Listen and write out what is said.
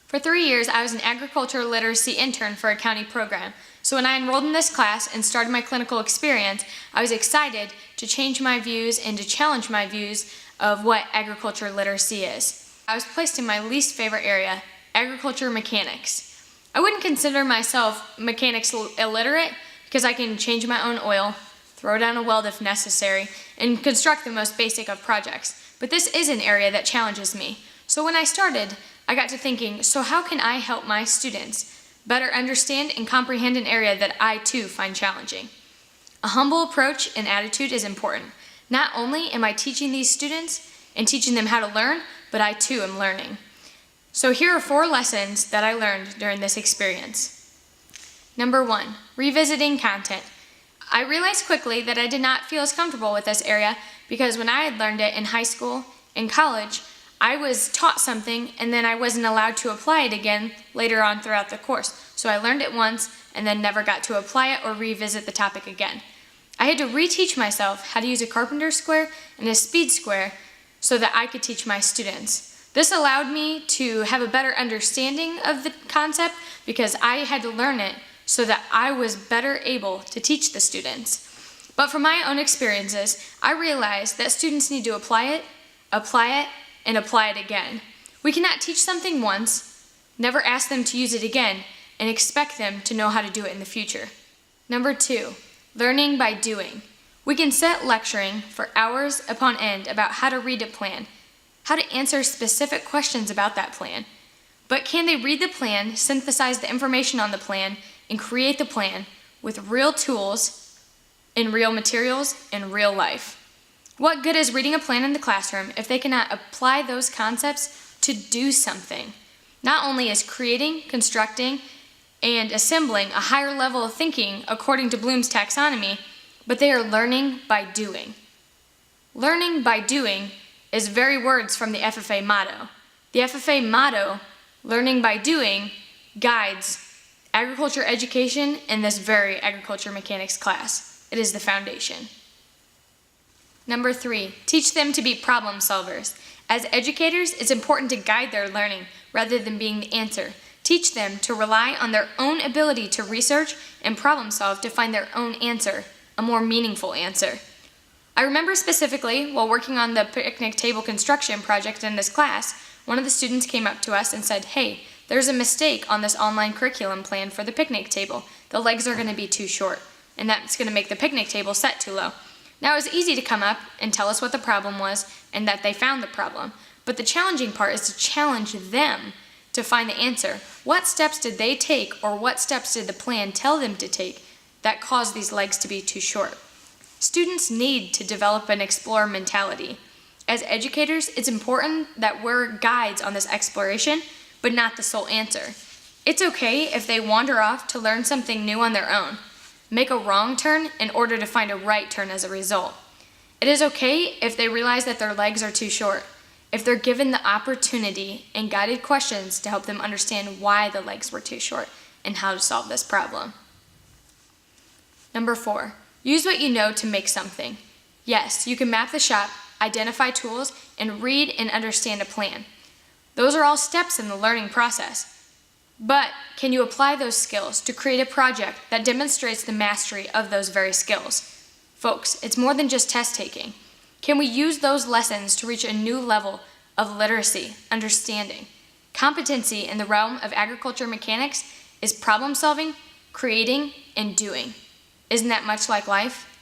For 3 years, I was an agriculture literacy intern for a county program. So when I enrolled in this class and started my clinical experience, I was excited to change my views and to challenge my views of what agriculture literacy is. I was placed in my least favorite area, agriculture mechanics. I wouldn't consider myself mechanics illiterate because I can change my own oil, throw down a weld if necessary, and construct the most basic of projects. But this is an area that challenges me. So when I started, I got to thinking, so how can I help my students better understand and comprehend an area that I too find challenging? A humble approach and attitude is important. Not only am I teaching these students and teaching them how to learn, but I too am learning. So here are 4 lessons that I learned during this experience. Number 1, revisiting content. I realized quickly that I did not feel as comfortable with this area because when I had learned it in high school and college, I was taught something and then I wasn't allowed to apply it again later on throughout the course. So I learned it once and then never got to apply it or revisit the topic again. I had to reteach myself how to use a carpenter's square and a speed square so that I could teach my students. This allowed me to have a better understanding of the concept because I had to learn it so that I was better able to teach the students. But from my own experiences, I realized that students need to apply it, and apply it again. We cannot teach something once, never ask them to use it again, and expect them to know how to do it in the future. Number 2, learning by doing. We can sit lecturing for hours upon end about how to read a plan, how to answer specific questions about that plan. But can they read the plan, synthesize the information on the plan, and create the plan with real tools, in real materials, in real life? What good is reading a plan in the classroom if they cannot apply those concepts to do something? Not only is creating, constructing, and assembling a higher level of thinking according to Bloom's taxonomy, but they are learning by doing. Learning by doing is very words from the FFA motto. The FFA motto, learning by doing, guides agriculture education in this very agriculture mechanics class. It is the foundation. Number 3, teach them to be problem solvers. As educators, it's important to guide their learning rather than being the answer. Teach them to rely on their own ability to research and problem solve to find their own answer, a more meaningful answer. I remember specifically, while working on the picnic table construction project in this class, one of the students came up to us and said, "Hey, there's a mistake on this online curriculum plan for the picnic table. The legs are going to be too short, and that's going to make the picnic table set too low." Now, it was easy to come up and tell us what the problem was and that they found the problem. But the challenging part is to challenge them to find the answer. What steps did they take, or what steps did the plan tell them to take that caused these legs to be too short? Students need to develop an explorer mentality. As educators, it's important that we're guides on this exploration, but not the sole answer. It's okay if they wander off to learn something new on their own. Make a wrong turn in order to find a right turn as a result. It is okay if they realize that their legs are too short, if they're given the opportunity and guided questions to help them understand why the legs were too short and how to solve this problem. Number 4, use what you know to make something. Yes, you can map the shop, identify tools, and read and understand a plan. Those are all steps in the learning process. But can you apply those skills to create a project that demonstrates the mastery of those very skills? Folks, it's more than just test taking. Can we use those lessons to reach a new level of literacy, understanding? Competency in the realm of agriculture mechanics is problem solving, creating, and doing. Isn't that much like life?